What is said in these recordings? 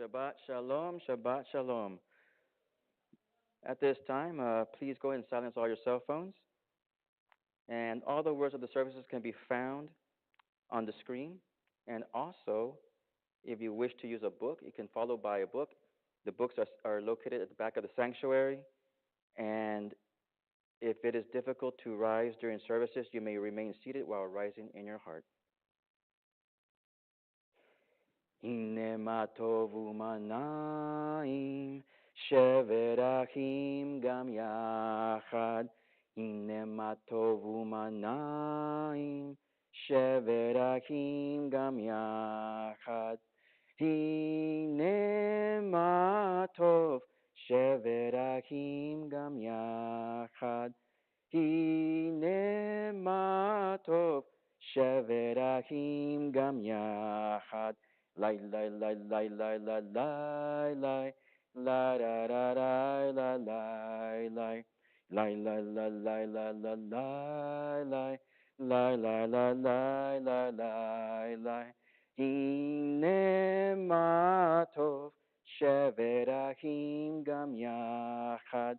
Shabbat Shalom, Shabbat Shalom. At this time, please go ahead and silence all your cell phones. And all the words of the services can be found on the screen. And also, if you wish to use a book, you can follow by a book. The books are located at the back of the sanctuary. And if it is difficult to rise during services, you may remain seated while rising in your heart. הנה מה טוב ומה נעים, שבת אחים גם יחד. הנה מה טוב ומה נעים, שבת אחים גם יחד. הנה מה טוב, שבת אחים גם יחד. הנה מה טוב, שבת אחים גם יחד. Lai lai lai lai lai lai lai lai la da da da la lai lai lai lai lai lai lai la lai lai lai lai lai lai lai lai lai hine ma tov shevet achim gam yachad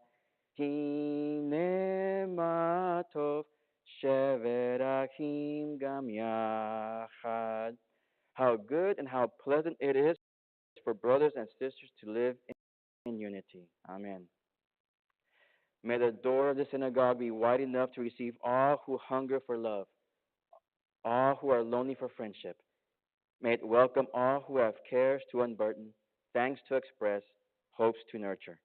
hine ma tov shevet achim gam yachad. How good and how pleasant it is for brothers and sisters to live in unity. Amen. May the door of the synagogue be wide enough to receive all who hunger for love, all who are lonely for friendship. May it welcome all who have cares to unburden, thanks to express, hopes to nurture.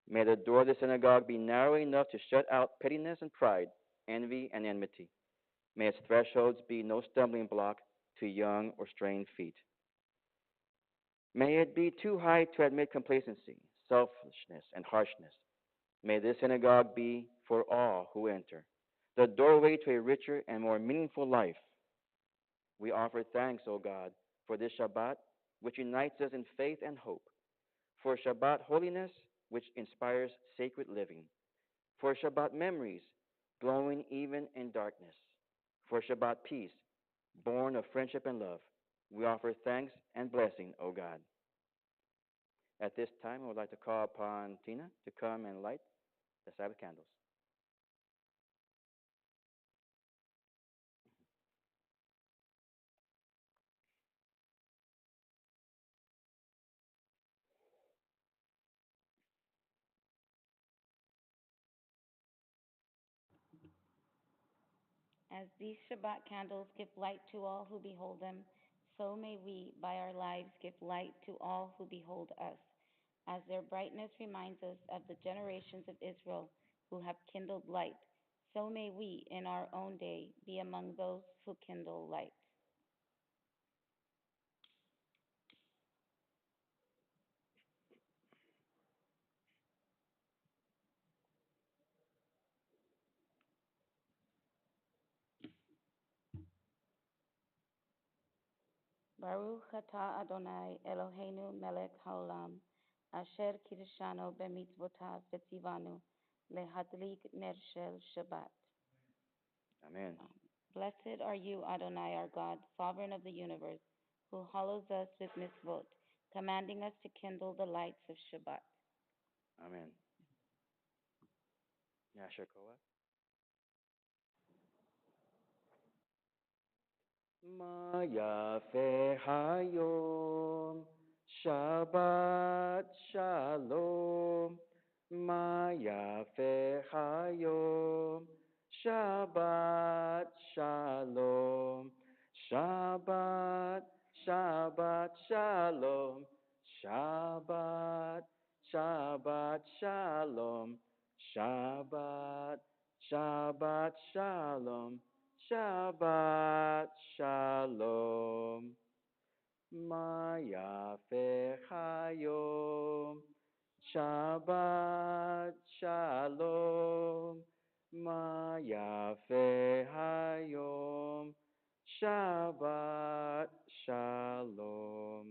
May the door of the synagogue be narrow enough to shut out pettiness and pride, envy and enmity. May its thresholds be no stumbling block to young or straying feet. May it be too high to admit complacency, selfishness, and harshness. May this synagogue be for all who enter, the doorway to a richer and more meaningful life. We offer thanks, O God, for this Shabbat, which unites us in faith and hope, for Shabbat holiness, which inspires sacred living, for Shabbat memories, glowing even in darkness, for Shabbat peace, born of friendship and love. We offer thanks and blessing, O God. At this time, I would like to call upon Tina to come and light the Sabbath candles. As these Shabbat candles give light to all who behold them, so may we, by our lives, give light to all who behold us. As their brightness reminds us of the generations of Israel who have kindled light, so may we, in our own day, be among those who kindle light. Baruch atah Adonai Eloheinu melech haolam, asher kirshanu b'mitzvotav v'tzivanu lehadlik ner shel Shabbat. Amen. Blessed are you, Adonai, our God, sovereign of the universe, who hallows us with mitzvot, commanding us to kindle the lights of Shabbat. Amen. Yasher Koah. Ma yafe hayom, Shabbat Shalom. Ma yafe hayom, Shabbat Shalom. Shabbat, Shabbat Shalom. Shabbat, Shabbat Shalom. Shabbat, Shabbat Shalom. Shabbat Shalom. Ma yafe hayom. Shabbat Shalom. Ma yafe hayom. Shabbat Shalom.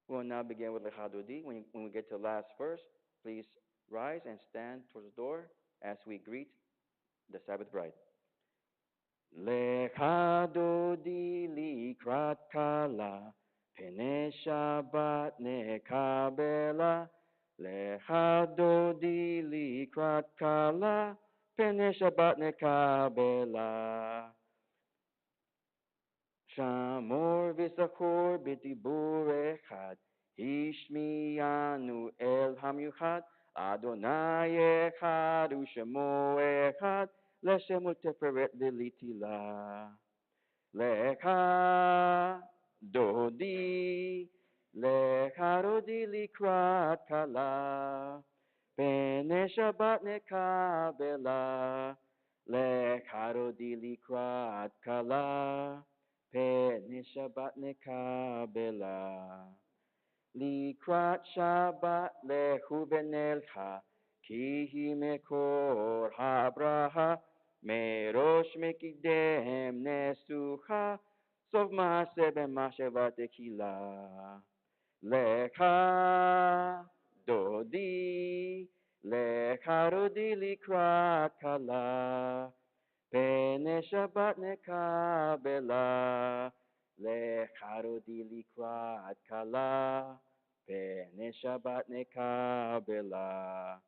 We'll now begin with Lechadodi. When we get to the last verse, please rise and stand towards the door as we greet the Sabbath bride. Lecha dodi likrat kala, pene Shabbat nekabela. Lecha dodi likrat kala, pene Shabbat nekabela. Shamor v'sachor b'dibur echad, Hishmiyanu el hamyuchad, Adonai echad u'shemo echad, L'Shemo teferet v'litila. Lecha dodi, lecha dodi likrat kala, Pene Shabbat nekabela. Lecha dodi likrat kala, Pene Shabbat nekabela. Likrat Shabbat lechu v'nelcha, Ki hi mekor habraha, Merosh mekidem nesucha, Sof maaseh b'machshava tekila. Lecha dodi, lecha dodi likrat kala, Pene Shabbat nekabela. Lecha dodi likrat kala, Pene Shabbat nekabela.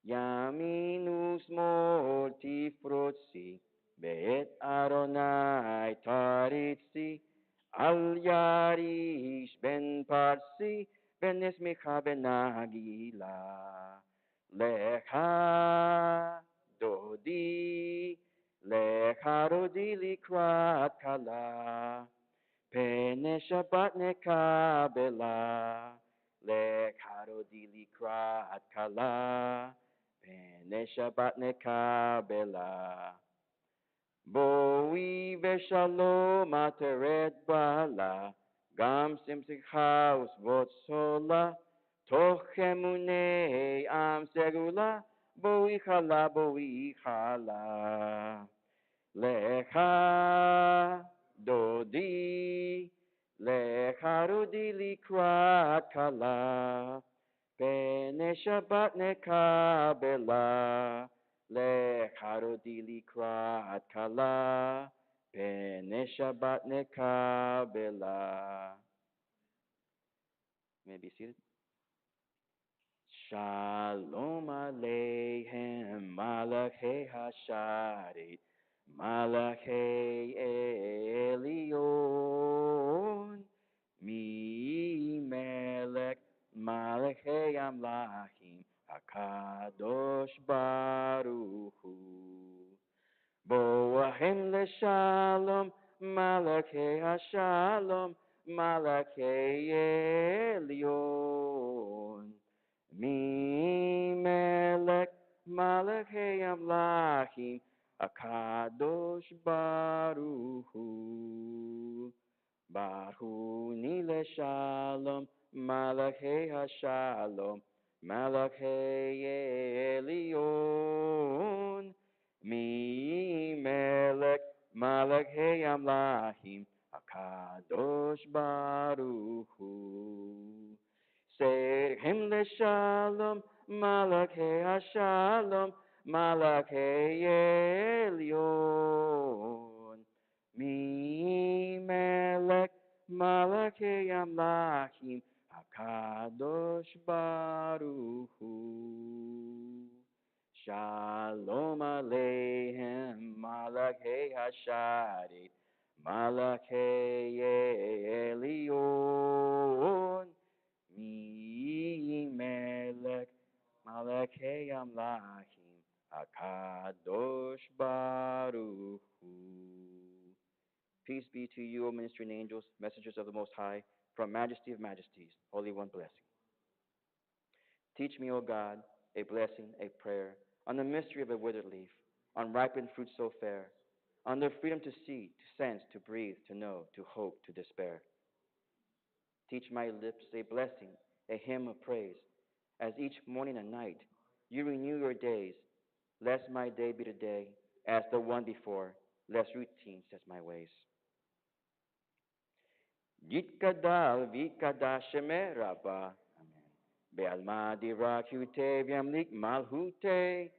Yaminu smol tifrotzi, Be'et Aronai taritzi, Al yarish ben parsi, Ben esmicha ben nagila. Lecha dodi, lecha dodi likrat kala, Pene Shabbat nekabela. Lecha dodi likrat kala, Pene Shabbat nekabela. Boi v'shalom ateret bala, Gam simsicha usvot sola, Toch emunei am segula, Boi chala. Lecha dodi, lecha dodi likrat kala, Pene Shabbat nekabela. Lecha dodi likrat kala, Pene Shabbat nekabela. May be seated. Shalom aleichem, malachei hasharet, malachei elyon, mi melech, malachei amlachim, hakadosh baruch hu. Boahem leshalom, malachei hashalom, malachei elyon. Mi melech malachei amlachim, Akadosh baruch hu. Baruni leshalom, malachei hashalom, malachei elyon. Mi melech malachei amlachim, Akadosh baruch hu. Serhem leshalom, malachei hashalom, malachei elyon. Mi melech malachei amlachim, hakadosh baruch hu. Shalom aleichem, malachei hasharet, malachei elyon. Mi melech malachei amlachim, hakadosh baruch hu. Peace be to you, O ministering angels, messengers of the Most High, from Majesty of Majesties, Holy One blessing. Teach me, O God, a blessing, a prayer, on the mystery of a withered leaf, on ripened fruit so fair, on the freedom to see, to sense, to breathe, to know, to hope, to despair. Teach my lips a blessing, a hymn of praise, as each morning and night you renew your days. Lest my day be today as the one before, less routine sets my ways. Yitkadal vikadasheme rabba. Amen. Be'alma dirakute v'yamlik malhute.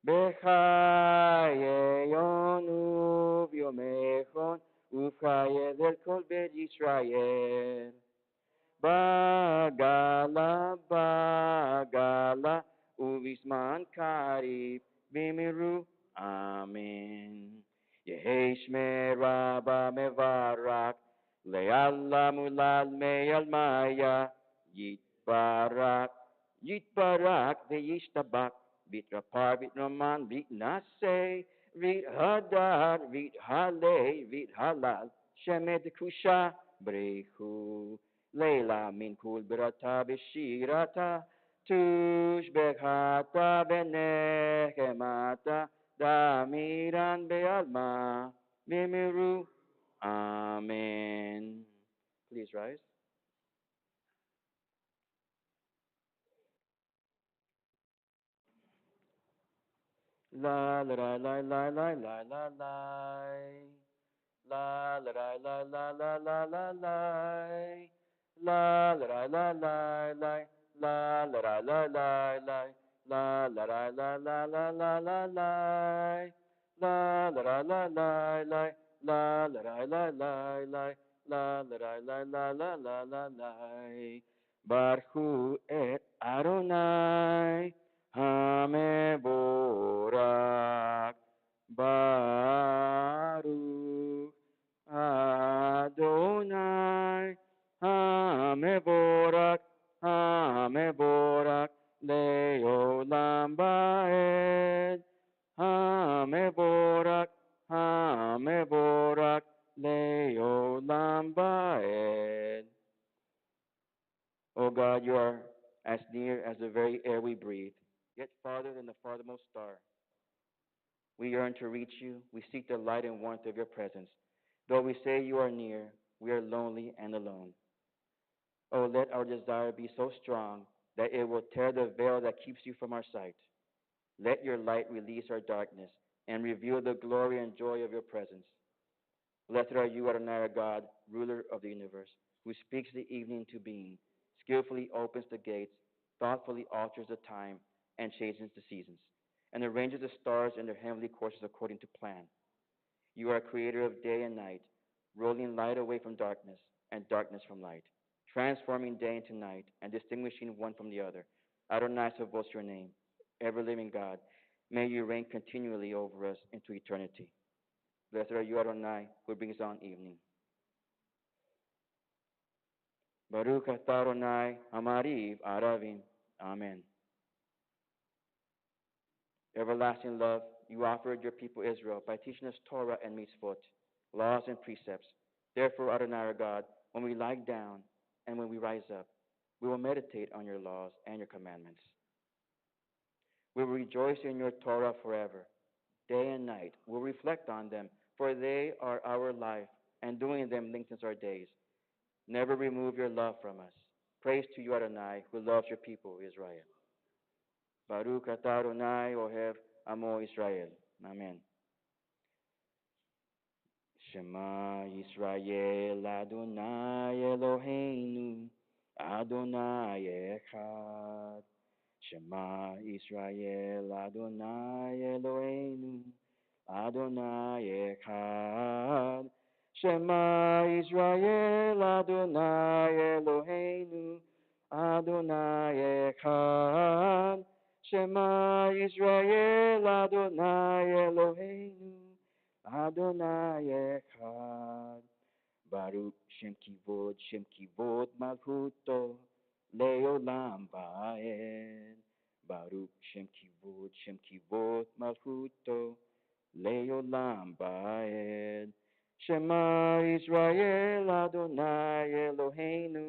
בחיון וביומכון ובחיי del כל בית ישראל. בגלה, ובזמן קריב במהרו, אמן. יהי שמי רבה מברך, לעולם ולעלמי עלמיה, יתברך, יתברך וישתבח, ויתרפא ויתרומן ויתנשא, ויתהדר, ויתהלל, ויתהלל, שמי דקדושה בריחו. Leila min kul berata beshirata, tush bekhata benechemata, damiran bealma, bimiru. Amen. Please rise. La la la la la la la la la. La la la la la la la la la. La la la la la la. La la la la la la. La la la la la la la la la. La la la la la la. La la la la la la. La la la la la la la la la. Baruch et Adonai Hameborach. Baruch Adonai Hameborach Hameborach Leolam Baed Hameborach Hameborach Leolam Baed. O God, you are as near as the very air we breathe, yet farther than the farthermost star. We yearn to reach you. We seek the light and warmth of your presence. Though we say you are near, we are lonely and alone. Oh, let our desire be so strong that it will tear the veil that keeps you from our sight. Let your light release our darkness and reveal the glory and joy of your presence. Blessed are you, Adonai, our God, ruler of the universe, who speaks the evening to being, skillfully opens the gates, thoughtfully alters the time, and changes the seasons, and arranges the stars in their heavenly courses according to plan. You are a creator of day and night, rolling light away from darkness and darkness from light, transforming day into night and distinguishing one from the other. Adonai boasts your name, ever-living God. May you reign continually over us into eternity. Blessed are you, Adonai, who brings on evening. Baruch atah Adonai, Marriv, Aravim. Amen. Everlasting love, you offered your people Israel by teaching us Torah and mitzvot, laws and precepts. Therefore, Adonai our God, when we lie down and when we rise up, we will meditate on your laws and your commandments. We will rejoice in your Torah forever. Day and night, we'll reflect on them, for they are our life, and doing them lengthens our days. Never remove your love from us. Praise to you, Adonai, who loves your people, Israel. Baruch atah Adonai ohev amo Israel. Amen. Shema Yisrael Adonai Eloheinu Adonai Echad. Shema Yisrael Adonai Eloheinu Adonai Echad. Shema Yisrael Adonai Eloheinu Adonai Echad. Shema Yisrael Adonai Eloheinu Adonai Echad. Baruch Shem Kivod Malchuto Leolam Vaed. Baruch Shem Kivod Malchuto Leolam Vaed. Shema Israel Adonai Eloheinu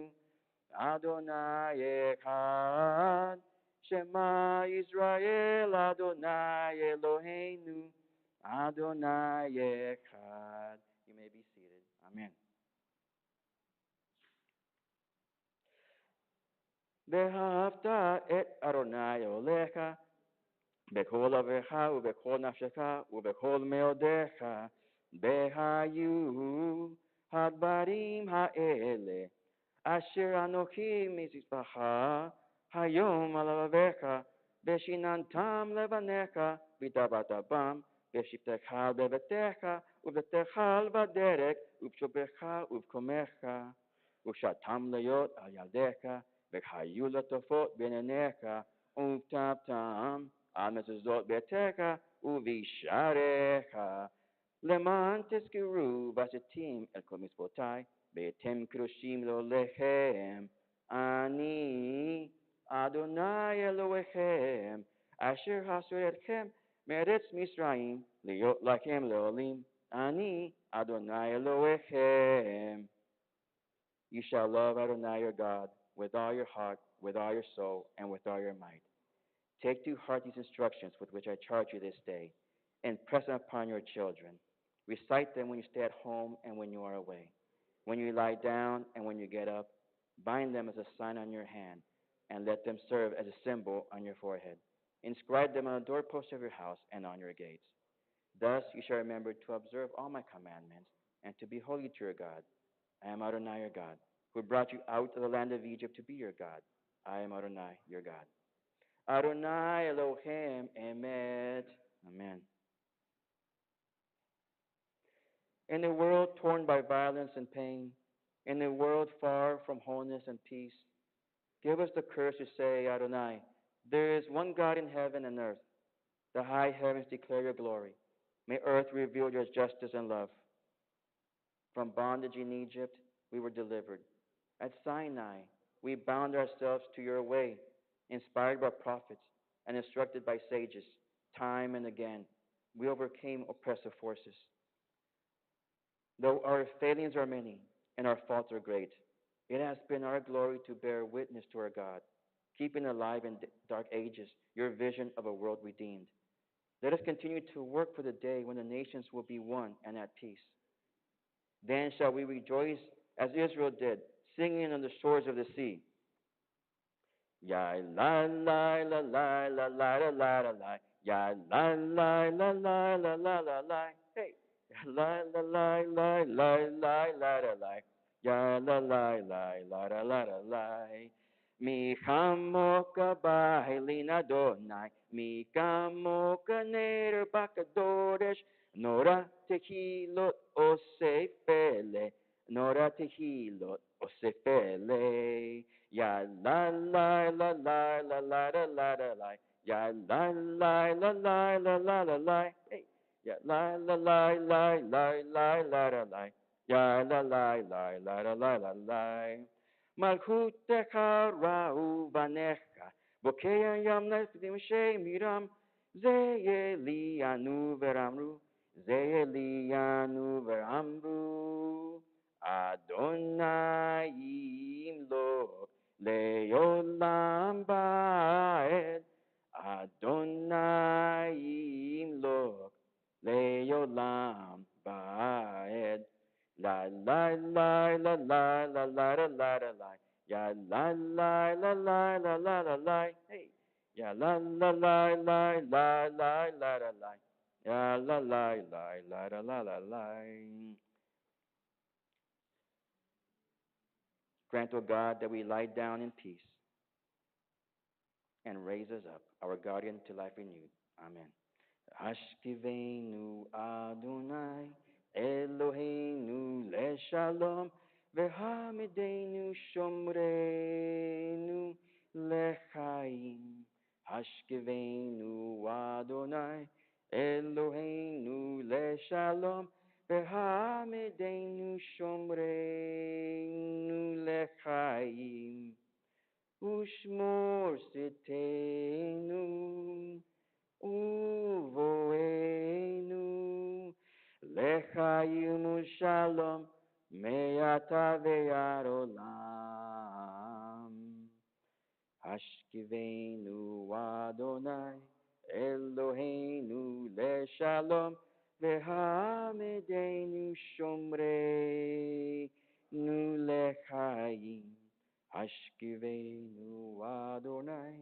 Adonai Echad. Shema Israel Adonai Eloheinu Adonai Echad. You may be seated. Amen. Behavta et Adonai Olecha bechol avecha ubechol nafshecha ubechol meodecha behayu hadbarim haele asher anochi mizbecha hayom alavavecha Beshinantam levanecha, bitabatabam, beshiptechal bebetecha, ubetechal vaderek, upshobecha, upkomecha, ushatam leyot al yadecha, vechayula tofot benenecha, uptaptam, al mezuzot betecha, uvisharecha, leman teskiru vasetim el komispotai, betem krushim lo lechem, ani Adonai Elohechem, Asher Hasoretchem, Meretz Misraim, Liot Lachem Leolim, Ani Adonai Elohechem. You shall love Adonai your God with all your heart, with all your soul, and with all your might. Take to heart these instructions with which I charge you this day, and press them upon your children. Recite them when you stay at home and when you are away, when you lie down and when you get up. Bind them as a sign on your hand, and let them serve as a symbol on your forehead. Inscribe them on the doorposts of your house and on your gates. Thus you shall remember to observe all my commandments, and to be holy to your God. I am Adonai your God, who brought you out of the land of Egypt to be your God. I am Adonai your God. Adonai Elohim Emet. Amen. In a world torn by violence and pain, in a world far from wholeness and peace, give us the courage to say, Adonai, there is one God in heaven and earth. The high heavens declare your glory. May earth reveal your justice and love. From bondage in Egypt, we were delivered. At Sinai, we bound ourselves to your way, inspired by prophets and instructed by sages. Time and again, we overcame oppressive forces. Though our failings are many and our faults are great, it has been our glory to bear witness to our God, keeping alive in dark ages your vision of a world redeemed. Let us continue to work for the day when the nations will be one and at peace. Then shall we rejoice as Israel did, singing on the shores of the sea. Ya la la la la la la la la la la. Ya la la la la la la la la. Hey. Ya la la la la la la la la la. Ya la la la la la la la la. Mi chamoka bailin Adonai. Mi chamoka neder bakadodesh. Nora tehilot osefele. Nora tehilot osefele. Ya la la la la la la la la la la. Ya la la la la la la la la. Hey. Ya la la la la la la la la la. Ya la la la la la la la la. Malchutecha ra'u vanecha. Bokea yam nefdim shemiram. Ze Elianu veramru. Ze Elianu veramru. Adonai imlo. Leolam ba'ed, Adonai imlok, Leolam ba'ed. La la la la la la la la la la la. Ya la la la la la la la la. Hey. Ya la la la la la la la la la. Ya la la la la la la la la. Grant, O God, that we lie down in peace and raise us up, our guardian to life renewed. Amen. Hashkivenu Adonai, Eloheinu leshalom, v'hamidenu shomreinu lechaim. Hashkivenu Adonai, Eloheinu leshalom, v'hamidenu shomreinu lechaim. Ushmor sitenu, uvoenu, lechayim ushalom, me'ata ve'ad olam. Hashkivenu Adonai, Eloheinu leshalom, v'hamidenu shomreinu lechaim. Hashkivenu Adonai,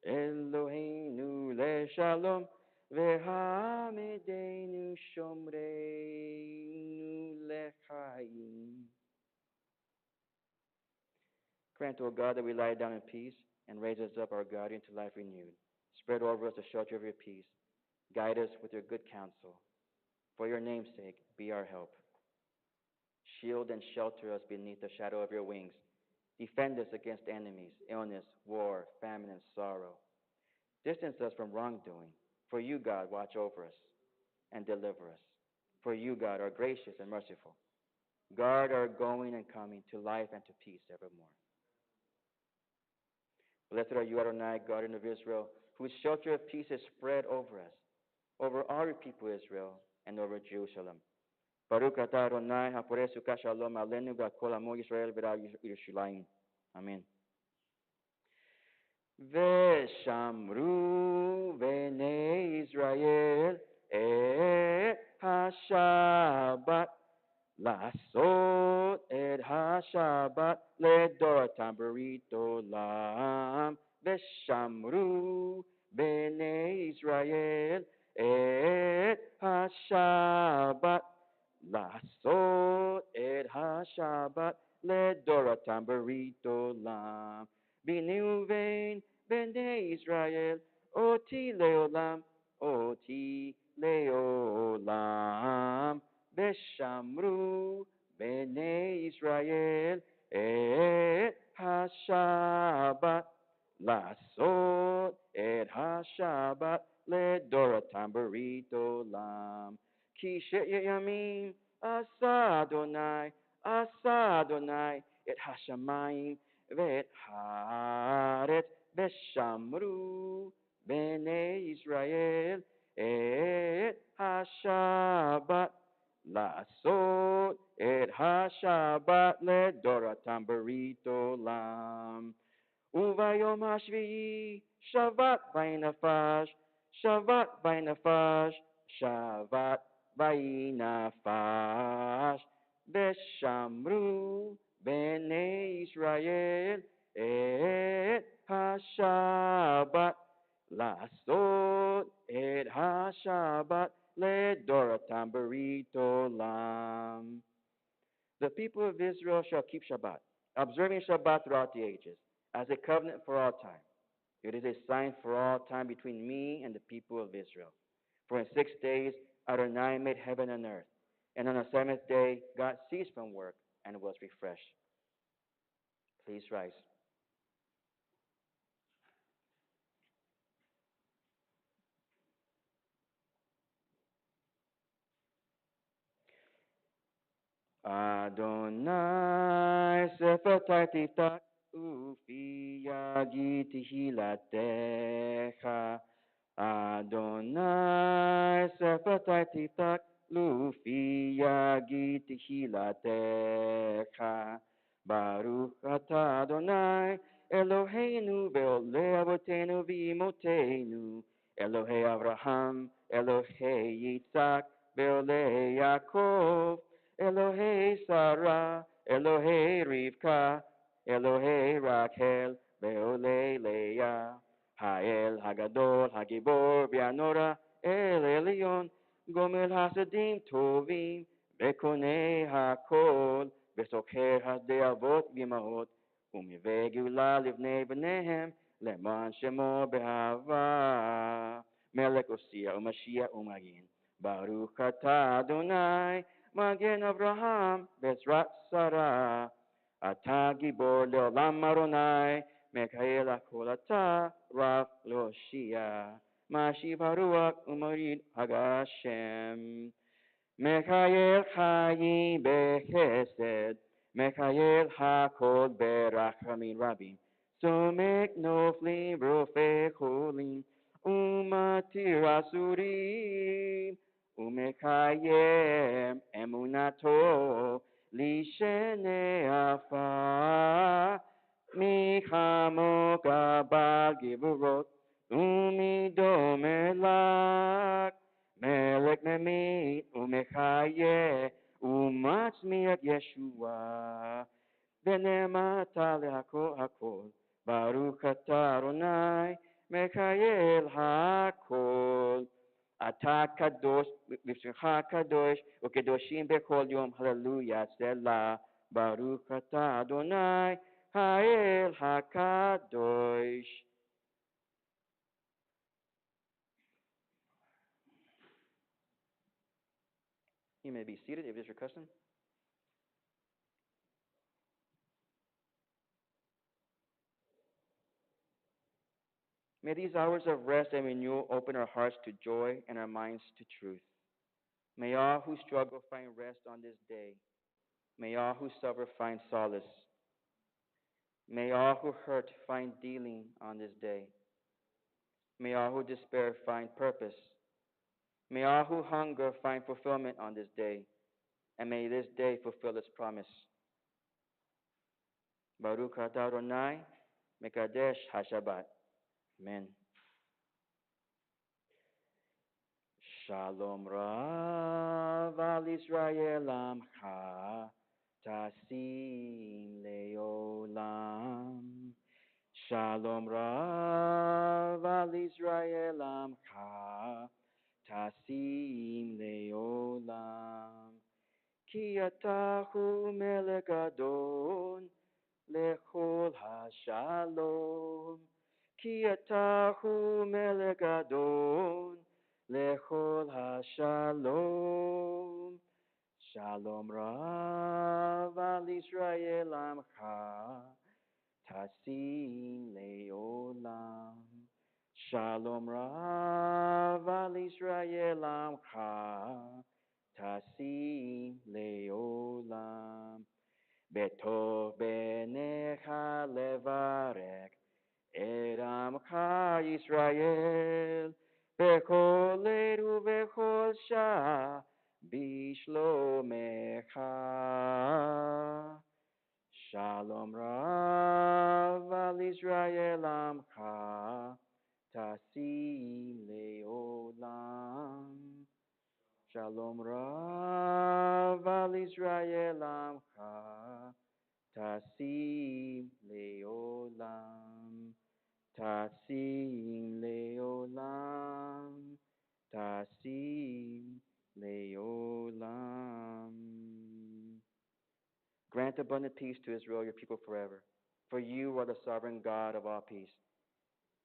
Eloheinu leshalom, v'hamidenu shomreinu lechaim. Grant, O God, that we lie down in peace and raise us up, our guardian, to life renewed. Spread over us the shelter of your peace. Guide us with your good counsel. For your name's sake, be our help. Shield and shelter us beneath the shadow of your wings. Defend us against enemies, illness, war, famine, and sorrow. Distance us from wrongdoing. For you, God, watch over us and deliver us. For you, God, are gracious and merciful. Guard our going and coming to life and to peace evermore. Blessed are you, Adonai, guardian of Israel, whose shelter of peace is spread over us, over all your people Israel, and over Jerusalem. Baruch atah Adonai, haporeh sukkot shalom aleinu v'akol amo Yisrael v'ra Yerushalayim. Amen. Veshamru bnei Israel et hashabbat לעשות את השבת לדורתם ברית עולם, ושמרו בני ישראל את השבת, לעשות את השבת לדורתם ברית עולם. ביני ובין בני ישראל אותי לעולם, אותי לעולם. ושמרו בני ישראל את השבת, לעשות את השבת לדורתם ברית עולם. כי שימים עשה אדוני את השמיים ואת הארץ, ושמרו בני ישראל את השבת, לעשות את השבת לדורתם ברית עולם. וביום השביעי שבת וינפש, שבת וינפש, שבת וינפש, ושמרו בני ישראל את השבת, לעשות את השבת לדורתם ברית olam. The people of Israel shall keep Shabbat, observing Shabbat throughout the ages, as a covenant for all time. It is a sign for all time between me and the people of Israel. For in 6 days Adonai made heaven and earth, and on the seventh day God ceased from work and was refreshed. Please rise. Adonai sefer titak ufi yagi tehilatecha. Adonai sefer titak ufi yagi tehilatecha. Baruch atah Adonai Eloheinu ve'olei avotenu v'imotenu, Elohei Avraham, Elohei Yitzhak, ve'olei Yaakov, Elohei Sarah, Elohei Rivka, Elohei Rachel, Ve'olei Leah, Ha'el Hagadol, Hagibor, V'anora, El Elyon, Gomel Hasadim Tovim, Ve'konei HaKol, Ve'socher Hasdei Avot V'imahot, U'mivei Geulah Livnei B'nehem, Leman Shemo Be'ahava, Melech Osia, U'Mashiach U'Magin, Baruch atah Adonai, Magen Avraham, Bezrat Sarah, Atah Gibor Leolam Adonai, Mekael Hakol Atah, Rav Loshia, Mashiv Haruach Umarid Hagashem, Mekael Chayim Bechesed, Mekael Hakol Berachamim Rabim, Somek Noflim Rofe Cholim, Umatir Asurim, Umekayem emunato lishene afa michamo kabal givurot umidomelak melek memit umekaye umatzmiat Yeshua v'nemata lehakol hakol baruch atah Adonai mekayel hakol. אתה קדוש, בשמך קדוש, וקדושים בכל יום, הללויה, סלה, ברוך אתה אדוני, האל הקדוש. You may be seated if it is your custom. May these hours of rest and renewal open our hearts to joy and our minds to truth. May all who struggle find rest on this day. May all who suffer find solace. May all who hurt find dealing on this day. May all who despair find purpose. May all who hunger find fulfillment on this day. And may this day fulfill its promise. Baruch atah Adonai, mekadesh haShabbat. Amen. Shalom Rav al Israel Amcha Tasim Leolam. Shalom Rav al Israel Amcha Tasim Leolam. Ki atahu melech adon lechol hashalom. Ki atahu melech adon lechol hashalom. Shalom Rav al Israel Amcha Tasim Leolam. Shalom Rav al Israel Amcha Tasim Leolam. Betov benecha levarech et amcha Yisrael bechol עת ובכל שעה בשלומך. Shalom Rav al Israel Amcha Tasim Leolam. Shalom Rav al Israel Amcha Tasim Leolam. Tasim Leolam. Tasim Leolam. Grant abundant peace to Israel, your people forever. For you are the sovereign God of all peace.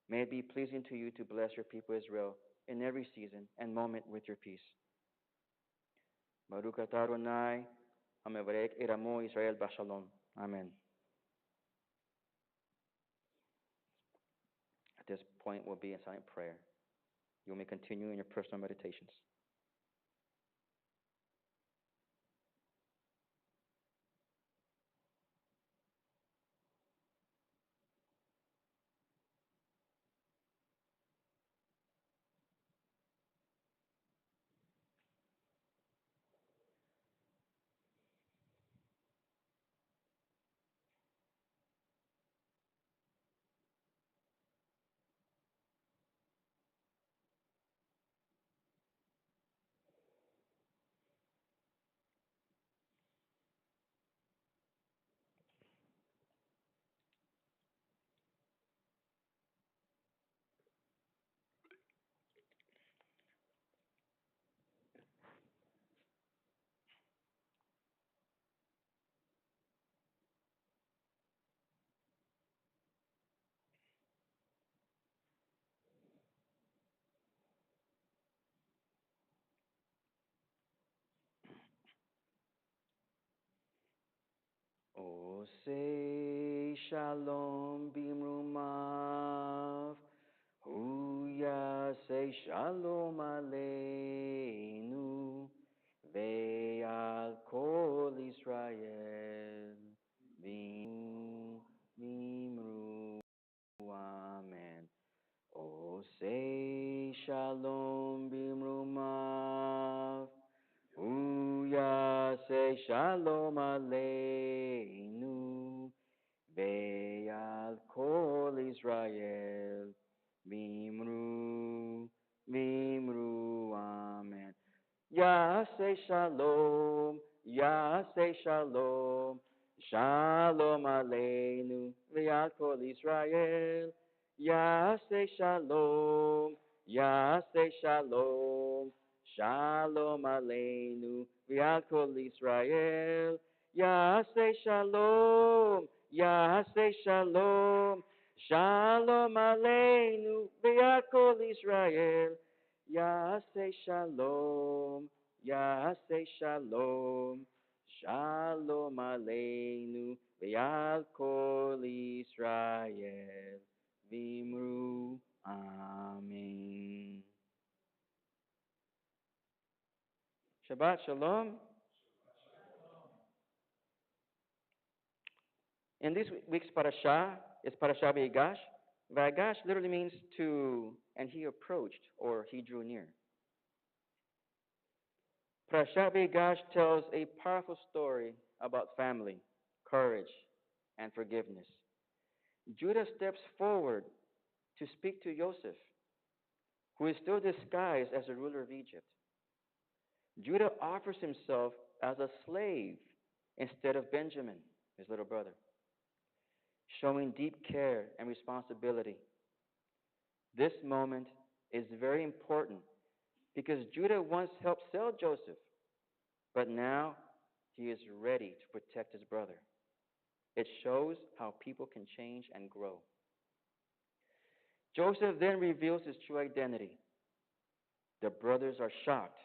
May it be pleasing to you to bless your people Israel in every season and moment with your peace. Baruch atah Adonai, hamevarech et amo Israel b'shalom. Amen. At this point, we'll be in silent prayer. You may continue in your personal meditations. Osei shalom bimrumav, hu yasei shalom aleinu, ve'al kol Israel, vimru, amen. Osei shalom bimrumav, hu yasei shalom aleinu, ve'al kol Israel, vimru, amen. Yaseh shalom, Yaseh shalom, shalom aleinu, ve'al kol Israel. Yaseh shalom, Yaseh shalom, shalom aleinu, ve'al kol Israel. Yaseh shalom, Yaseh shalom, shalom aleinu, ve'al kol Israel. Yaseh shalom, Yaseh Shalom, Shalom Aleinu, Ve'al Kol Israel, Vimru, Amen. Shabbat Shalom. In this week's parasha is Parasha Vayigash. Vayigash literally means to, and he approached, or he drew near. Parashat Vayigash tells a powerful story about family, courage, and forgiveness. Judah steps forward to speak to Joseph, who is still disguised as the ruler of Egypt. Judah offers himself as a slave instead of Benjamin, his little brother, showing deep care and responsibility. This moment is very important because Judah once helped sell Joseph, but now he is ready to protect his brother. It shows how people can change and grow. Joseph then reveals his true identity. The brothers are shocked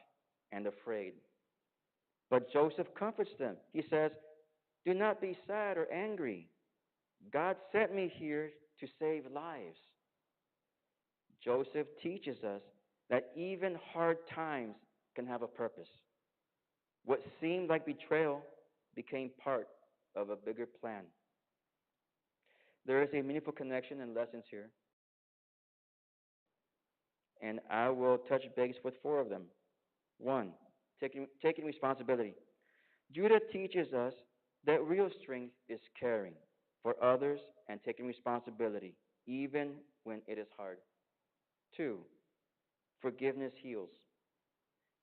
and afraid. But Joseph comforts them. He says, "Do not be sad or angry. God sent me here to save lives." Joseph teaches us that even hard times can have a purpose. What seemed like betrayal became part of a bigger plan. There is a meaningful connection and lessons here, and I will touch base with four of them. One, taking responsibility. Judah teaches us that real strength is caring for others and taking responsibility, even when it is hard. Two, forgiveness heals.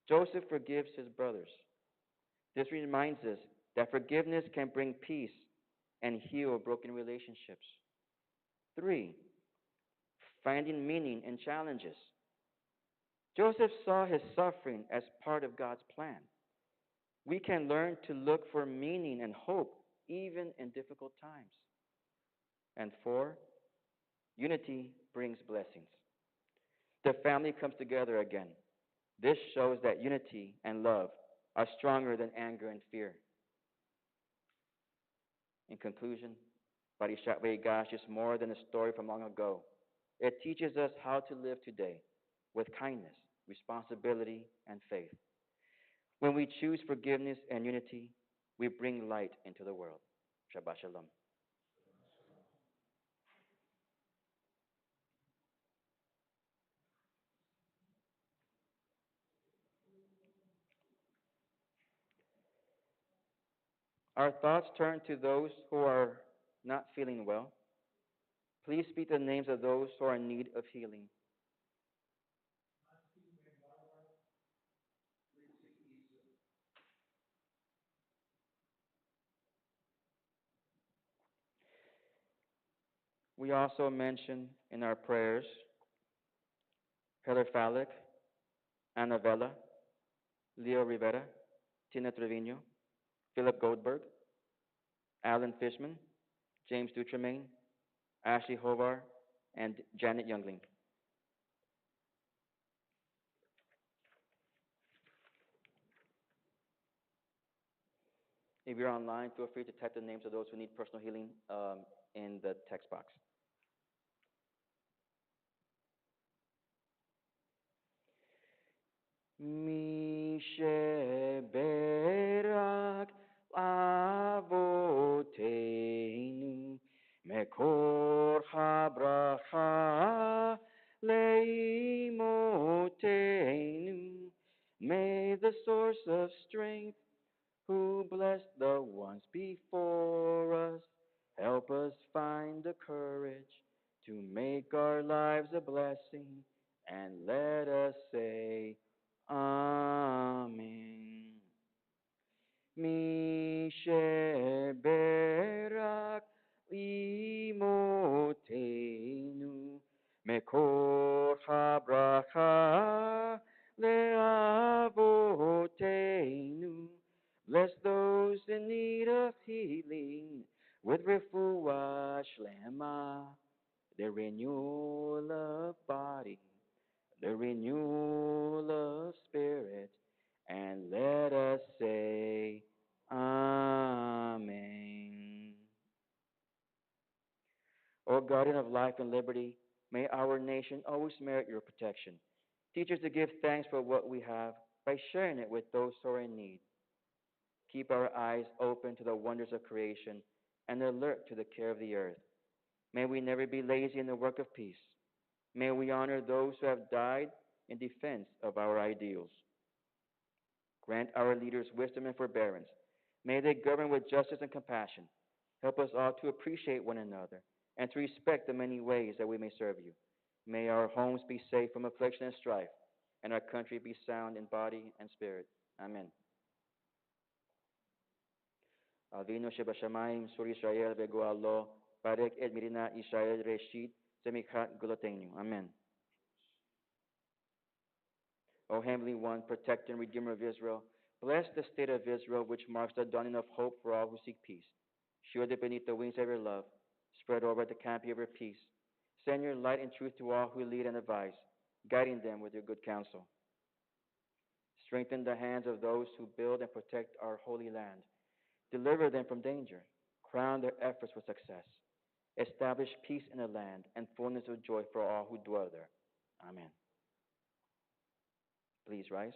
Joseph forgives his brothers. This reminds us that forgiveness can bring peace and heal broken relationships. Three, finding meaning in challenges. Joseph saw his suffering as part of God's plan. We can learn to look for meaning and hope even in difficult times. And four, unity brings blessings. The family comes together again. This shows that unity and love are stronger than anger and fear. In conclusion, Parishat Vayigash is more than a story from long ago. It teaches us how to live today with kindness, responsibility, and faith. When we choose forgiveness and unity, we bring light into the world. Shabbat Shalom. Our thoughts turn to those who are not feeling well. Please speak the names of those who are in need of healing. We also mention in our prayers Heather Falick, Anna Vela, Leo Rivera, Tina Trevino, Philip Goldberg, Alan Fishman, James Dutremaine, Ashley Hovar, and Janet Youngling. If you're online, feel free to type the names of those who need personal healing in the text box. Mi sheberak avoteinu mekor habracha leimotenu. May the source of strength who blessed the ones before us help us find the courage to make our lives a blessing, and let us say Amen. Mi sheberak imotenu mekor habracha leavotenu. Bless those in need of healing with refuah shlema, the renewal of body, the renewal of spirit, And let us say, Amen. O guardian of life and liberty, may our nation always merit your protection. Teach us to give thanks for what we have by sharing it with those who are in need. Keep our eyes open to the wonders of creation and alert to the care of the earth. May we never be lazy in the work of peace. May we honor those who have died in defense of our ideals. Grant our leaders wisdom and forbearance. May they govern with justice and compassion. Help us all to appreciate one another and to respect the many ways that we may serve you. May our homes be safe from affliction and strife, and our country be sound in body and spirit. Amen. Avinu Shebashamayim Sur Israel Begoalo Parek et Mirina Israel Reshit Semichat Gulotenu. Amen. O Heavenly One, Protector and Redeemer of Israel, bless the state of Israel, which marks the dawning of hope for all who seek peace. Shield it beneath the wings of your love. Spread over the canopy of your peace. Send your light and truth to all who lead and advise, guiding them with your good counsel. Strengthen the hands of those who build and protect our holy land. Deliver them from danger. Crown their efforts with success. Establish peace in the land and fullness of joy for all who dwell there. Amen. Please rise.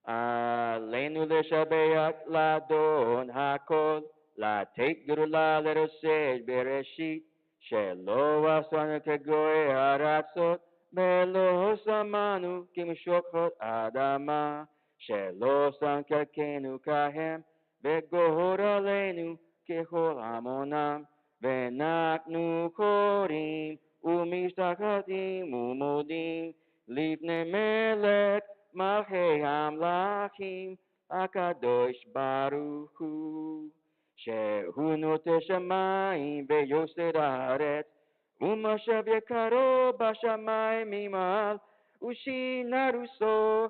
Aleinu leshabeach ladon hakol, latet gerula, let us say bereshit, shelo asanu kegoy haratzot, belo samanu kimshokot adama, shelo sankelkenu kahem, vegohor aleinu kehol amonam, venaknu korim, umishtachatim umodim, lifne melech, Malchei Hamlachim Akadosh Baruch Hu Shehu Note Shamayim Beyosed Haaretz Umashav Yekaro Bashamayim Mimal Ushi Naruso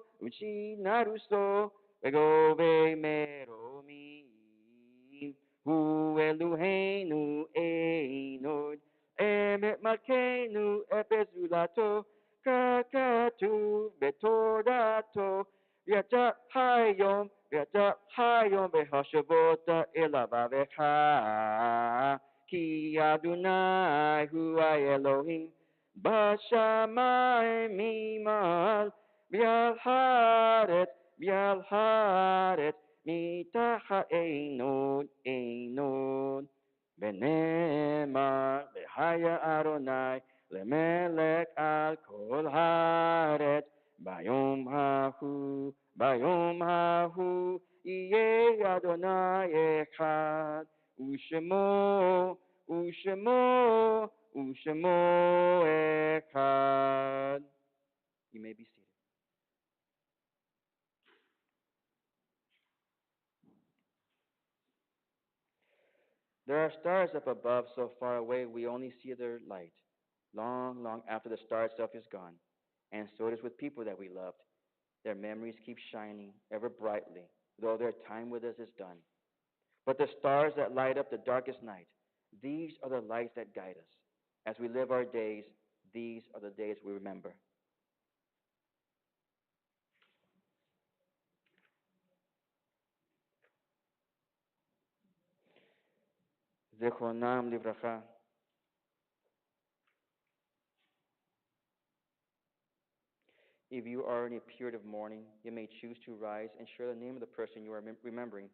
Begove Meromim Hu Eluheinu Einod Emet Malkeinu Epezulato Kakatu betorato Yata hayom behashavota elavavecha Ki Adonai huwa Elohim Bashamayim mimal Bial haaretz Mitacha einod Benemar Behaya Adonai Lemelech al kol haaretz bayom hahu Yeh Adonai echad ushemo echad. You may be seated. There are stars up above so far away we only see their light, long after the star itself is gone. And so it is with people that we loved. Their memories keep shining ever brightly, though their time with us is done. But the stars that light up the darkest night, these are the lights that guide us. As we live our days, these are the days we remember. Zechronam livracha. If you are in a period of mourning, you may choose to rise and share the name of the person you are remembering.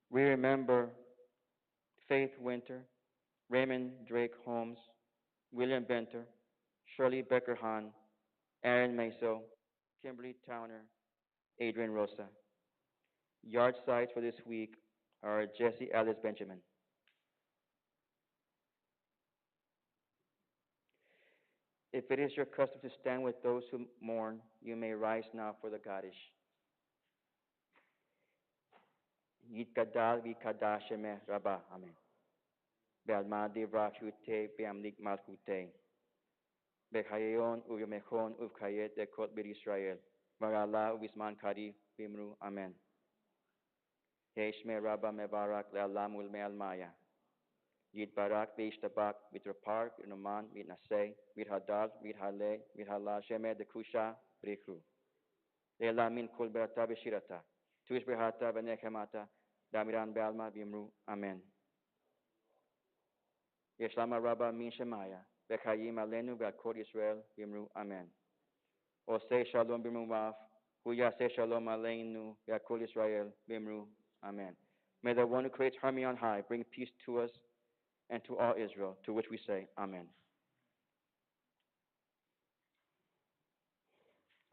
We remember Faith Winter, Raymond Drake Holmes, William Benter, Shirley Becker Hahn, Aaron Meso, Kimberly Towner, Adrian Rosa. Yard sites for this week are Jesse Alice Benjamin. If it is your custom to stand with those who mourn, you may rise now for the Kaddish. Yitkadal v'kadash shemeh Rabbah. Amen. Be'alma divrachute be'amlik malchute. Bechayon uvimechon uvkayet dekot bir Israel. Marala uvisman kadi bimru. Amen. Yeshme Rabba Mebarak Le'alam Ulme'almaya. Yid Barak Beishtabak Mitrapar Inoman Mitnase Mithadal Mithale Mithala Sheme Dekusha Brikru. Le'alamin Kul Berata Beshirata. Tuish Berhata Benechemata Damiran Be'alma Bimru. Amen. Yeshlama Rabba Min Shemaya. Bekayim Alenu Be'akor Israel Bimru. Amen. Ose Shalom Bimru Maf. Huya Se Shalom Aleinu Be'akor Israel Bimru. Amen. May the one who creates harmony on high bring peace to us and to all Israel, to which we say, Amen.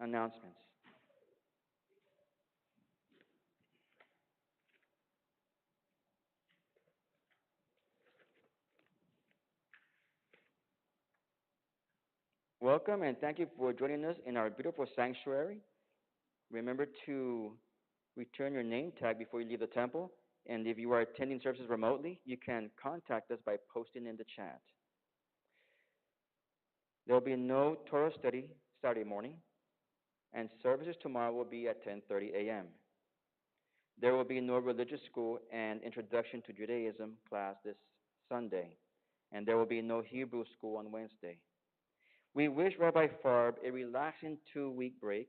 Announcements. Welcome and thank you for joining us in our beautiful sanctuary. Remember to return your name tag before you leave the temple. And if you are attending services remotely, you can contact us by posting in the chat. There will be no Torah study Saturday morning, and services tomorrow will be at 10:30 a.m. There will be no religious school and introduction to Judaism class this Sunday, and there will be no Hebrew school on Wednesday. We wish Rabbi Farb a relaxing 2-week break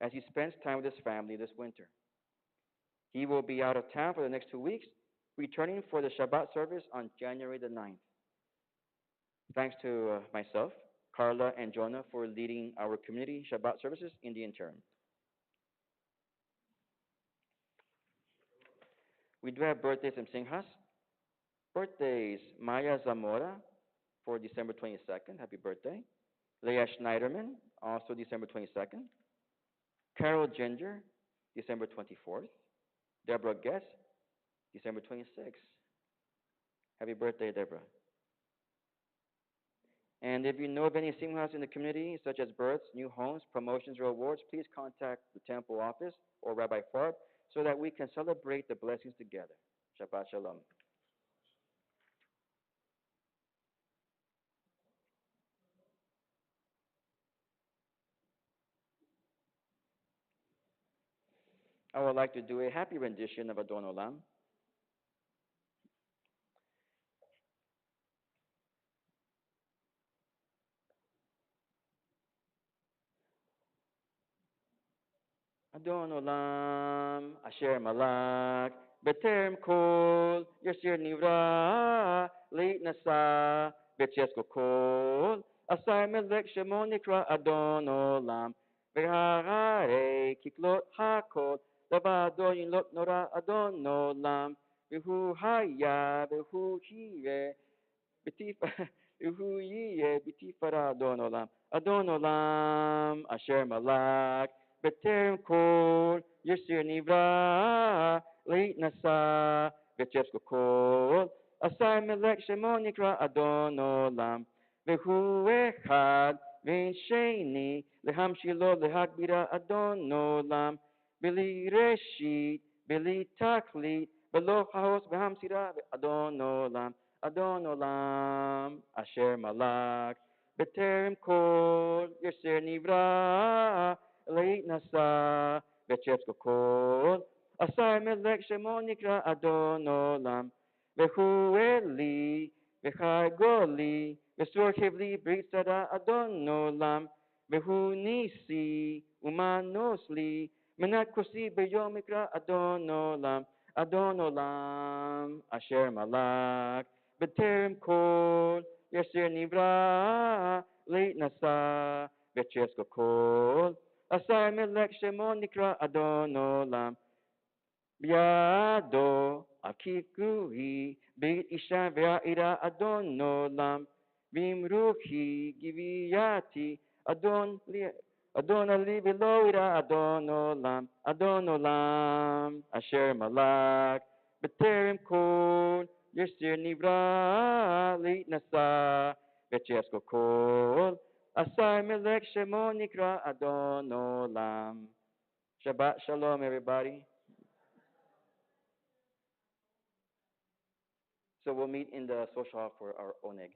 as he spends time with his family this winter. He will be out of town for the next 2 weeks, returning for the Shabbat service on January the 9th. Thanks to myself, Carla, and Jonah for leading our community Shabbat services in the interim. We do have birthdays and singhas. Birthdays, Maya Zamora for December 22nd. Happy birthday. Leah Schneiderman, also December 22nd. Carol Ginger, December 24th. Deborah Guest, December 26th. Happy birthday, Deborah. And if you know of any singhas in the community, such as births, new homes, promotions, or awards, please contact the temple office or Rabbi Farb so that we can celebrate the blessings together. Shabbat Shalom. I would like to do a happy rendition of Adon Olam. Adon Olam, Asher Malak, Beterem Kol, Yasir Nivra, Leit Nasa, Betchesko Kol, Asai Melech Shemon Nikra Adon Olam, Verhare Kiklot Hakol, Lavado Yinlot Nora Adon Olam, Vihu Haya, Vihu Hire, Vihu Yiye, Betifara Adon Olam, Adon Olam, Asher Malak, Beterem Kol, Yasir Nivra, Leit Nasa, Betchesko Kol, Asai Melech Shemon Nikra Adon Olam, Vehu Echad, Vein Sheni, Leham Shilo, Lehagbira Adon Olam, Bili Reshit, Bili Taklit, Belo Haos, Beham Sira, Adon Olam, Adon Olam, Asher Malak, Beterem Kol, Yasir Nivra, Leit Nasa, Betchesko Kol, Asai Melech Shemon Nikra Adon Olam, Vehu Eli, Vechai Goli, Vesur Kevli Britsada Adon Olam, Vehu Nisi, Umanosli, Menat Kosi Beyom Mikra Adon Olam, Adon Olam, Asher Malak, Beterem Kol, Yasir Nivra, Leit Nasa, Betchesko Kol, Asai Melech Shemon Nikra Adon Olam, Biado, Akikui, Beit Isha Ve'ira Adon Olam, Vimruchi, Giviyati, Adon Ali Veloira Adon Olam, Adon Olam, Asher Malak, Beterem Kol, Yasir Nivra, Leit Nasa, Betchesko Kol, Asai Melech Shemon Nikra Adon Olam. Shabbat Shalom, everybody. So we'll meet in the social hall for our oneg.